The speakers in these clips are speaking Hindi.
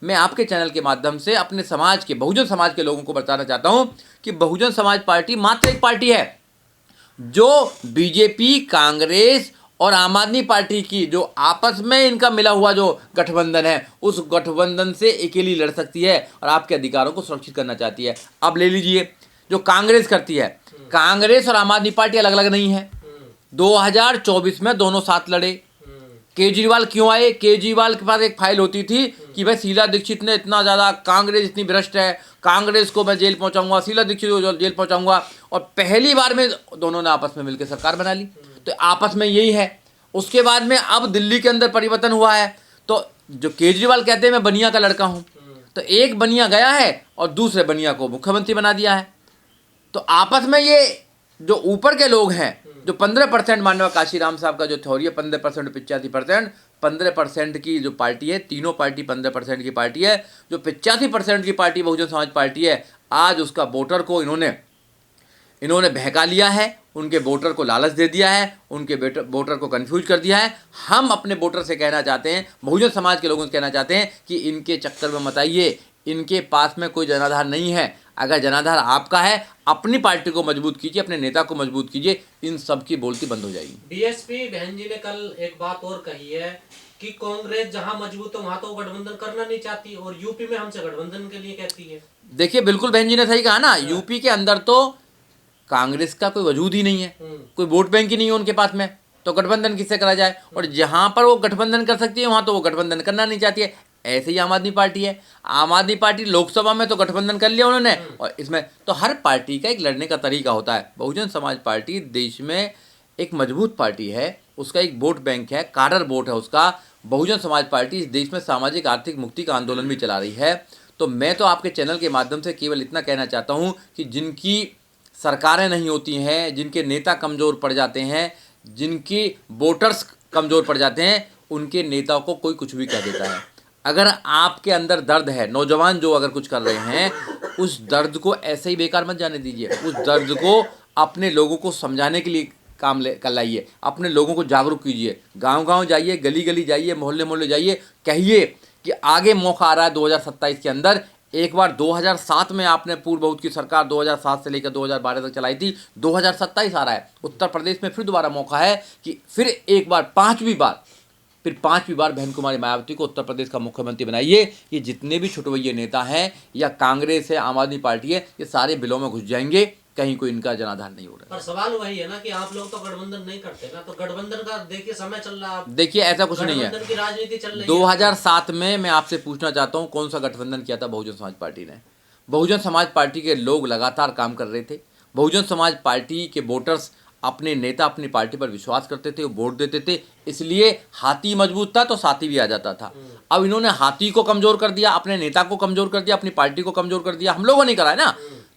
मैं आपके चैनल के माध्यम से अपने समाज के, बहुजन समाज के लोगों को बताना चाहता हूं कि बहुजन समाज पार्टी मात्र एक पार्टी है जो बीजेपी, कांग्रेस और आम आदमी पार्टी की जो आपस में इनका मिला हुआ जो गठबंधन है, उस गठबंधन से अकेली लड़ सकती है और आपके अधिकारों को सुरक्षित करना चाहती है। अब ले लीजिए जो कांग्रेस करती है, कांग्रेस और आम आदमी पार्टी अलग अलग नहीं है। 2024 में दोनों साथ लड़े। केजरीवाल क्यों आए? केजरीवाल के पास एक फाइल होती थी कि भाई शीला दीक्षित ने इतना ज़्यादा, कांग्रेस इतनी भ्रष्ट है, कांग्रेस को मैं जेल पहुंचाऊंगा, शीला दीक्षित को जेल पहुंचाऊंगा, और पहली बार में दोनों ने आपस में मिलकर सरकार बना ली। तो आपस में यही है। उसके बाद में अब दिल्ली के अंदर परिवर्तन हुआ है, तो जो केजरीवाल कहते हैं मैं बनिया का लड़का हूँ, तो एक बनिया गया है और दूसरे बनिया को मुख्यमंत्री बना दिया है। तो आपस में ये जो ऊपर के लोग हैं, जो 15% माननीय काशीराम साहब का जो थ्योरी है, 15% 85%, 15% की जो पार्टी है, तीनों पार्टी 15% की पार्टी है। जो 85% की पार्टी बहुजन समाज पार्टी है, आज उसका वोटर को इन्होंने बहका लिया है, उनके वोटर को लालच दे दिया है, उनके वोटर को कंफ्यूज कर दिया है। हम अपने वोटर से कहना चाहते हैं, बहुजन समाज के लोगों से कहना चाहते हैं कि इनके चक्कर में मत आइए। इनके पास में कोई जनाधार नहीं है। अगर जनाधार आपका है, अपनी पार्टी को मजबूत कीजिए, अपने नेता को मजबूत कीजिए, इन सब की बोलती बंद हो जाएगी। बीएसपी बहन जी ने कल एक बात और कही है कि कांग्रेस जहां मजबूत है वहां तो गठबंधन करना नहीं चाहती, और यूपी में हमसे गठबंधन के लिए कहती है। देखिए, बिल्कुल बहन जी ने सही कहा ना। यूपी के अंदर तो कांग्रेस का कोई वजूद ही नहीं है, कोई वोट बैंक ही नहीं है उनके पास में, तो गठबंधन किससे करा जाए? और जहां पर वो गठबंधन कर सकती है वहां तो वो गठबंधन करना नहीं चाहती है। ऐसे ही आम आदमी पार्टी है। आम आदमी पार्टी लोकसभा में तो गठबंधन कर लिया उन्होंने, और इसमें तो हर पार्टी का एक लड़ने का तरीका होता है। बहुजन समाज पार्टी देश में एक मजबूत पार्टी है, उसका एक वोट बैंक है, काडर वोट है उसका। बहुजन समाज पार्टी इस देश में सामाजिक आर्थिक मुक्ति का आंदोलन भी चला रही है। तो मैं तो आपके चैनल के माध्यम से केवल इतना कहना चाहता हूँ कि जिनकी सरकारें नहीं होती हैं, जिनके नेता कमज़ोर पड़ जाते हैं, जिनकी वोटर्स कमज़ोर पड़ जाते हैं, उनके नेताओं को कोई कुछ भी कह देता है। अगर आपके अंदर दर्द है, नौजवान जो अगर कुछ कर रहे हैं, उस दर्द को ऐसे ही बेकार मत जाने दीजिए। उस दर्द को अपने लोगों को समझाने के लिए काम कर लाइए, अपने लोगों को जागरूक कीजिए। गांव-गांव जाइए, गली-गली जाइए, मोहल्ले-मोहल्ले जाइए, कहिए कि आगे मौका आ रहा है 2027 के अंदर। एक बार 2007 में आपने पूर्व बहुत की सरकार 2007 से लेकर 2012 तक चलाई थी, 2027 आ रहा है। उत्तर प्रदेश में फिर दोबारा मौका है कि फिर एक बार, पांचवी बार बहन कुमारी मायावती को उत्तर प्रदेश का मुख्यमंत्री बनाइए। ये जितने भी छुटवैये नेता हैं, या कांग्रेस है, आम आदमी पार्टी है, ये सारे बिलों में घुस जाएंगे, कहीं कोई इनका जनाधार नहीं हो रहा है। पर सवाल वही है ना कि आप लोग तो गठबंधन नहीं करते ना, तो गठबंधन का देखिए समय चल रहा है। देखिए, ऐसा कुछ नहीं है। गठबंधन की राजनीति चल रही है। 2007 में मैं आपसे पूछना चाहता हूँ, कौन सा गठबंधन किया था बहुजन समाज पार्टी ने? बहुजन समाज पार्टी के लोग लगातार काम कर रहे थे। बहुजन समाज पार्टी के वोटर्स अपने नेता, अपनी पार्टी पर विश्वास करते थे, वोट देते थे, इसलिए हाथी मजबूत था तो साथी भी आ जाता था। अब इन्होंने हाथी को कमजोर कर दिया, अपने नेता को कमजोर कर दिया, अपनी पार्टी को कमजोर कर दिया। हम लोगों ने करा है ना,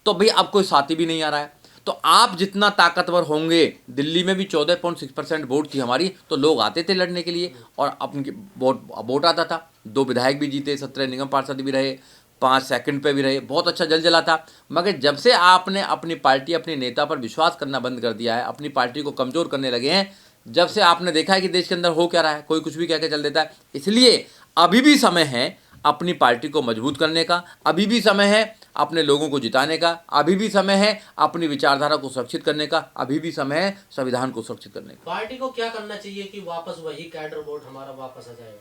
तो भाई अब कोई साथी भी नहीं आ रहा है। तो आप जितना ताकतवर होंगे, दिल्ली में भी 14.6% वोट थी हमारी, तो लोग आते थे लड़ने के लिए और अपनी वोट आता था। 2 विधायक भी जीते, 17 निगम पार्षद भी रहे, 5 सेकंड पे भी रहे, बहुत अच्छा जल जला था। मगर जब से आपने अपनी पार्टी, अपने नेता पर विश्वास करना बंद कर दिया है, अपनी पार्टी को कमज़ोर करने लगे हैं, जब से आपने देखा है कि देश के अंदर हो क्या रहा है, कोई कुछ भी कह के चल देता है। इसलिए अभी भी समय है अपनी पार्टी को मजबूत करने का, अभी भी समय है अपने लोगों को जिताने का, अभी भी समय है अपनी विचारधारा को सुरक्षित करने का, अभी भी समय है संविधान को सुरक्षित करने का। पार्टी को क्या करना चाहिए कि वापस वही कैडर वोट हमारा वापस आ जाए?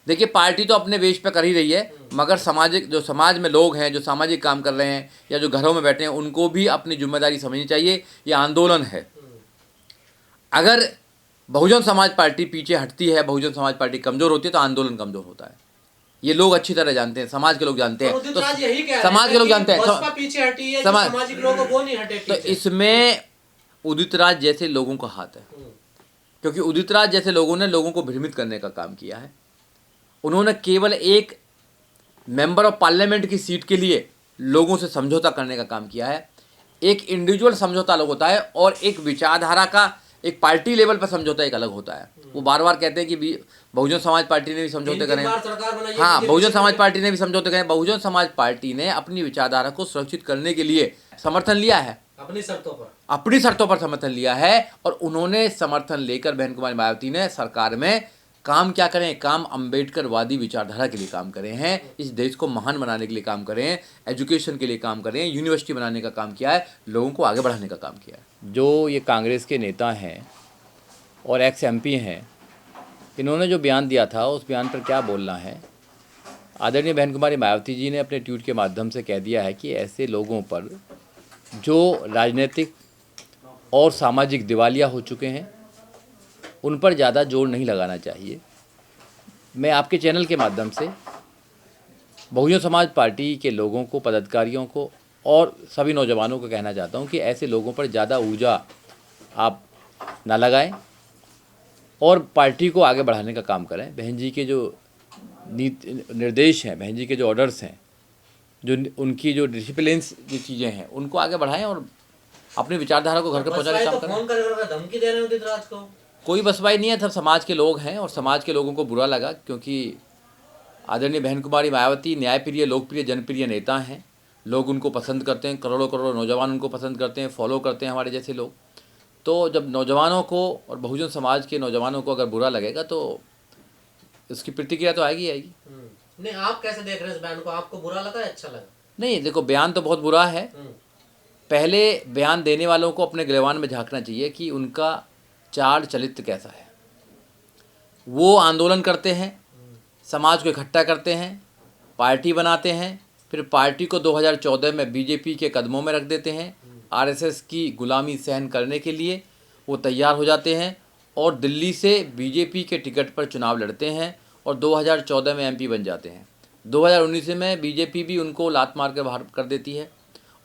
देखिए, पार्टी तो अपने वेश पे कर ही रही है, मगर समाज में लोग हैं जो सामाजिक काम कर रहे हैं या जो घरों में बैठे हैं, उनको भी अपनी जिम्मेदारी समझनी चाहिए। ये आंदोलन है। अगर बहुजन समाज पार्टी पीछे हटती है, बहुजन समाज पार्टी कमज़ोर होती है, तो आंदोलन कमज़ोर होता है। ये लोग अच्छी तरह जानते हैं, समाज के लोग जानते हैं, तो समाज के लोग जानते हैं, पीछे हटी है, सामाजिक लोग वो नहीं हटे। तो इसमें उदित राज जैसे लोगों का हाथ है, क्योंकि उदित राज जैसे लोगों ने लोगों को भ्रमित करने का काम किया है। उन्होंने केवल एक मेंबर ऑफ पार्लियामेंट की सीट के लिए लोगों से समझौता करने का काम किया है। एक इंडिविजुअल समझौता अलग होता है और एक विचारधारा का, एक पार्टी लेवल पर समझौता एक अलग होता है। वो बार बार कहते हैं कि बहुजन समाज पार्टी ने भी समझौते करें। हाँ, बहुजन समाज पार्टी ने भी समझौते करें। बहुजन समाज पार्टी ने अपनी विचारधारा को सुरक्षित करने के लिए समर्थन लिया है, अपनी शर्तों पर समर्थन लिया है, और उन्होंने समर्थन लेकर बहन कुमारी मायावती ने सरकार में काम क्या करें, काम अम्बेडकरवादी विचारधारा के लिए काम करे हैं, इस देश को महान बनाने के लिए काम करें हैं, एजुकेशन के लिए काम करें हैं, यूनिवर्सिटी बनाने का काम किया है, लोगों को आगे बढ़ाने का काम किया है। जो ये कांग्रेस के नेता हैं और एक्स MP हैं, इन्होंने जो बयान दिया था उस बयान पर क्या बोलना है। आदरणीय बहन कुमारी मायावती जी ने अपने ट्वीट के माध्यम से कह दिया है कि ऐसे लोगों पर जो राजनीतिक और सामाजिक दिवालिया हो चुके हैं उन पर ज़्यादा जोर नहीं लगाना चाहिए। मैं आपके चैनल के माध्यम से बहुजन समाज पार्टी के लोगों को, पदाधिकारियों को और सभी नौजवानों को कहना चाहता हूं कि ऐसे लोगों पर ज़्यादा ऊर्जा आप ना लगाएं और पार्टी को आगे बढ़ाने का काम करें। बहन जी के जो निर्देश हैं, बहन जी के जो ऑर्डर्स हैं, जो उनकी जो डिसिप्लिन्स की चीज़ें हैं, उनको आगे बढ़ाएं और अपनी विचारधारा को घर पे पहुँचाने का काम करें। फोन कर धमकी दे रहे हो उदित राज को। कोई बसवाई नहीं है, सब समाज के लोग हैं और समाज के लोगों को बुरा लगा क्योंकि आदरणीय बहन कुमारी मायावती न्यायप्रिय, लोकप्रिय, जनप्रिय नेता हैं। लोग उनको पसंद करते हैं, करोड़ों करोड़ों नौजवान उनको पसंद करते हैं, फॉलो करते हैं हमारे जैसे लोग। तो जब नौजवानों को और बहुजन समाज के नौजवानों को अगर बुरा लगेगा तो इसकी प्रतिक्रिया तो आएगी आएगी। नहीं, आप कैसे देख रहे हैं इस बयान को? आपको बुरा लगा या अच्छा लगा? नहीं, देखो बयान तो बहुत बुरा है। पहले बयान देने वालों को अपने गिरबान में झांकना चाहिए कि उनका चाल चरित्र कैसा है। वो आंदोलन करते हैं, समाज को इकट्ठा करते हैं, पार्टी बनाते हैं, फिर पार्टी को 2014 में बीजेपी के कदमों में रख देते हैं। RSS की गुलामी सहन करने के लिए वो तैयार हो जाते हैं और दिल्ली से बीजेपी के टिकट पर चुनाव लड़ते हैं और 2014 में MP बन जाते हैं। 2019 में बीजेपी भी उनको लात मार कर बाहर कर देती है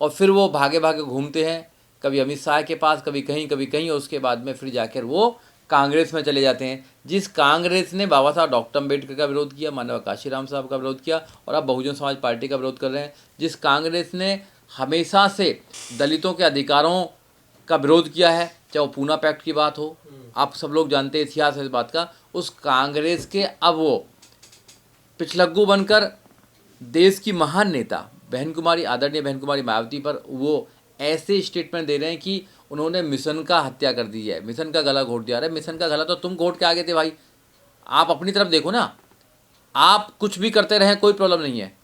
और फिर वो भागे भागे घूमते हैं, कभी अमित शाह के पास, कभी कहीं, और उसके बाद में फिर जाकर वो कांग्रेस में चले जाते हैं। जिस कांग्रेस ने बाबा साहब डॉक्टर अम्बेडकर का विरोध किया, माननीय काशीराम साहब का विरोध किया और अब बहुजन समाज पार्टी का विरोध कर रहे हैं। जिस कांग्रेस ने हमेशा से दलितों के अधिकारों का विरोध किया है, चाहे वो पूना पैक्ट की बात हो, आप सब लोग जानते हैं इतिहास है इस बात का, उस कांग्रेस के अब वो पिछलग्गू बनकर देश की महान नेता बहन कुमारी, आदरणीय बहन कुमारी मायावती पर वो ऐसे स्टेटमेंट दे रहे हैं कि उन्होंने मिशन का हत्या कर दी है, मिशन का गला घोट दिया। अरे मिशन का गला तो तुम घोट के आगे थे भाई, आप अपनी तरफ देखो ना। आप कुछ भी करते रहें, कोई प्रॉब्लम नहीं है।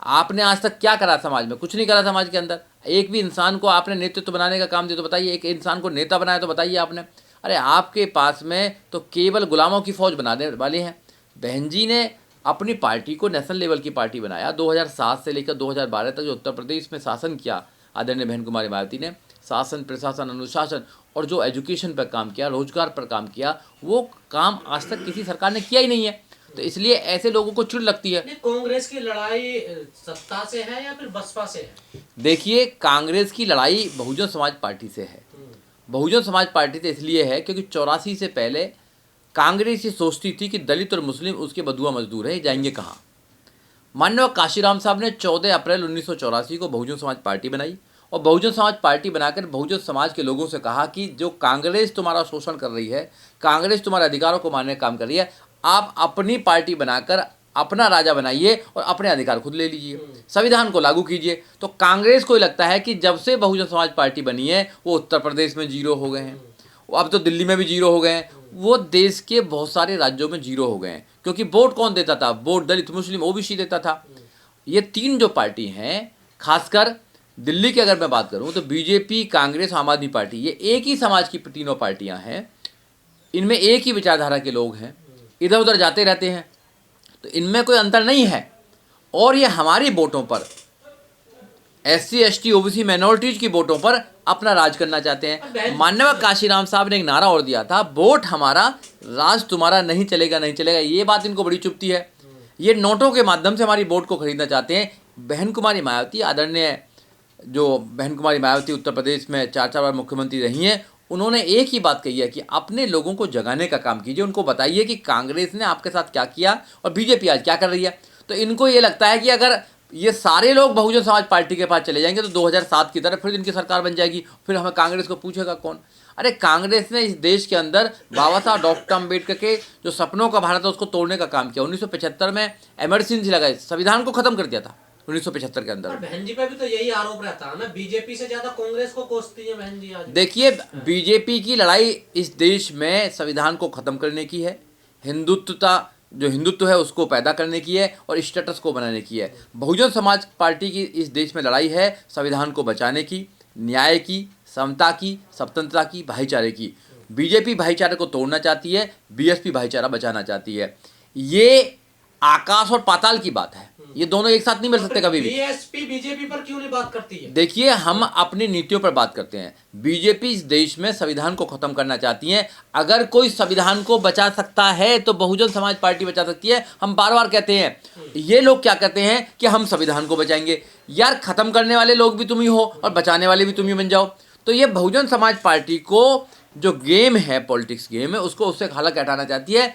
आपने आज तक क्या करा समाज में? कुछ नहीं करा समाज के अंदर। एक भी इंसान को आपने नेतृत्व बनाने का काम दिया तो बताइए, एक इंसान को नेता बनाया तो बताइए आपने। अरे आपके पास में तो केवल गुलामों की फौज बनाने वाले हैं। बहन जी ने अपनी पार्टी को नेशनल लेवल की पार्टी बनाया। 2007 से लेकर 2012 तक जो उत्तर प्रदेश में शासन किया आदरणीय बहन कुमारी मायावती ने, शासन, प्रशासन, अनुशासन और जो एजुकेशन पर काम किया, रोजगार पर काम किया, वो काम आज तक किसी सरकार ने किया ही नहीं है। तो इसलिए ऐसे लोगों को चिढ़ लगती है। कांग्रेस की लड़ाई सत्ता से है या फिर बसपा से है? देखिए, कांग्रेस की लड़ाई बहुजन समाज पार्टी से है। बहुजन समाज पार्टी से इसलिए है क्योंकि 84 से पहले कांग्रेस ये सोचती थी कि दलित और मुस्लिम उसके बदुआ मजदूर है, जाएंगे कहाँ। माननीय काशीराम साहब ने 14 अप्रैल 1984 को बहुजन समाज पार्टी बनाई और बहुजन समाज पार्टी बनाकर बहुजन समाज के लोगों से कहा कि जो कांग्रेस तुम्हारा शोषण कर रही है, कांग्रेस तुम्हारे अधिकारों को मारने का काम कर रही है, आप अपनी पार्टी बनाकर अपना राजा बनाइए और अपने अधिकार खुद ले लीजिए, संविधान को लागू कीजिए। तो कांग्रेस को लगता है कि जब से बहुजन समाज पार्टी बनी है वो उत्तर प्रदेश में 0 हो गए हैं, अब तो दिल्ली में भी 0 हो गए हैं, वो देश के बहुत सारे राज्यों में 0 हो गए हैं। क्योंकि वोट कौन देता था? वोट दलित, मुस्लिम, OBC देता था। ये 3 जो पार्टी हैं, खासकर दिल्ली की अगर मैं बात करूं तो बीजेपी, कांग्रेस, आम आदमी पार्टी, ये एक ही समाज की तीनों पार्टियां हैं। इनमें एक ही विचारधारा के लोग हैं, इधर उधर जाते रहते हैं, तो इनमें कोई अंतर नहीं है। और ये हमारी वोटों पर, SC, ST, OBC माइनॉरिटीज की वोटों पर अपना राज करना चाहते हैं। माननीय काशीराम साहब ने एक नारा और दिया था, वोट हमारा, राज तुम्हारा, नहीं चलेगा नहीं चलेगा। ये बात इनको बड़ी चुभती है। ये नोटों के माध्यम से हमारी वोट को खरीदना चाहते हैं। बहन कुमारी मायावती, आदरणीय जो बहन कुमारी मायावती उत्तर प्रदेश में 4 बार मुख्यमंत्री रही हैं, उन्होंने एक ही बात कही है कि अपने लोगों को जगाने का काम कीजिए, उनको बताइए कि कांग्रेस ने आपके साथ क्या किया और बीजेपी आज क्या कर रही है। तो इनको ये लगता है कि अगर ये सारे लोग बहुजन समाज पार्टी के पास चले जाएंगे तो 2007 की तरह फिर इनकी सरकार बन जाएगी, फिर हमें कांग्रेस को पूछेगा कौन। अरे कांग्रेस ने इस देश के अंदर बाबा साहब डॉक्टर अम्बेडकर के जो सपनों का भारत है उसको तोड़ने का काम किया। 1975 में इमरजेंसी लगाई, संविधान को खत्म कर दिया था 1975 के अंदर। बहन जी पे भी तो यही आरोप रहता है ना, बीजेपी से ज्यादा कांग्रेस को कोसती है बहन जी आज। देखिए, बीजेपी की लड़ाई इस देश में संविधान को खत्म करने की है, हिंदुत्वता जो हिंदुत्व है उसको पैदा करने की है और स्टेटस को बनाने की है। बहुजन समाज पार्टी की इस देश में लड़ाई है संविधान को बचाने की, न्याय की, समता की, स्वतंत्रता की, भाईचारे की। बीजेपी भाईचारे को तोड़ना चाहती है, बीएसपी भाईचारा बचाना चाहती है। ये आकाश और पाताल की बात है, ये दोनों एक साथ नहीं मिल सकते कभी भी। बीएसपी बीजेपी पर क्यों नहीं बात करती है? देखिए, हम अपनी नीतियों पर बात करते हैं। बीजेपी इस देश में संविधान को खत्म करना चाहती है। अगर कोई संविधान को बचा सकता है तो बहुजन समाज पार्टी बचा सकती है। हम बार बार कहते हैं, ये लोग क्या कहते हैं कि हम संविधान को बचाएंगे। यार, खत्म करने वाले लोग भी तुम ही हो और बचाने वाले भी तुम ही बन जाओ। तो ये बहुजन समाज पार्टी को जो गेम है, पॉलिटिक्स गेम है, उसको उससे हालांकि हटाना चाहती है।